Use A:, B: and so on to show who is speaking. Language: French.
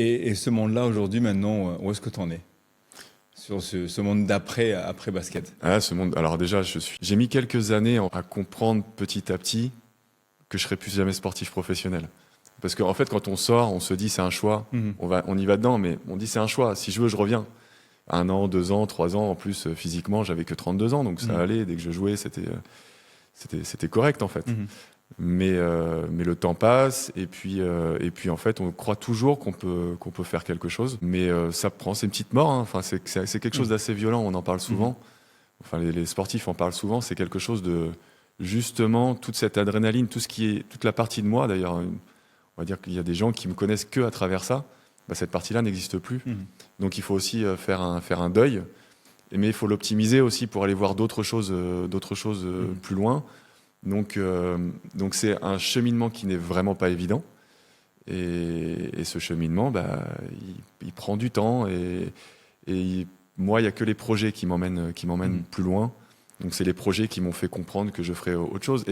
A: Et ce monde-là, aujourd'hui, maintenant, où est-ce que tu en es? Sur ce monde d'après, après basket.
B: Ah, ce monde. Alors déjà, j'ai mis quelques années à comprendre petit à petit que je serais plus jamais sportif professionnel. Parce qu'en fait, quand on sort, on se dit c'est un choix,
A: Mhm.
B: on y va dedans, mais on dit c'est un choix. Si je veux, je reviens. 1 an, 2 ans, 3 ans. En plus, physiquement, j'avais que 32 ans, donc ça
A: Mhm.
B: allait. Dès que je jouais, c'était correct en fait.
A: Mhm.
B: Mais le temps passe et puis en fait, on croit toujours qu'on peut faire quelque chose, mais ça prend, c'est une petite mort. Hein. Enfin, c'est quelque chose
A: Mhm.
B: d'assez violent. On en parle
A: Mhm.
B: souvent. Enfin, les sportifs en parlent souvent. C'est quelque chose de justement toute cette adrénaline, tout ce qui est toute la partie de moi. D'ailleurs, on va dire qu'il y a des gens qui me connaissent que à travers ça. Bah, cette partie-là n'existe plus.
A: Mhm.
B: Donc, il faut aussi faire un deuil. Mais il faut l'optimiser aussi pour aller voir d'autres choses
A: Mhm.
B: plus loin. Donc c'est un cheminement qui n'est vraiment pas évident. Et ce cheminement, bah, il prend du temps. Moi, il n'y a que les projets qui m'emmènent
A: Mhm.
B: plus loin. Donc c'est les projets qui m'ont fait comprendre que je ferais autre chose.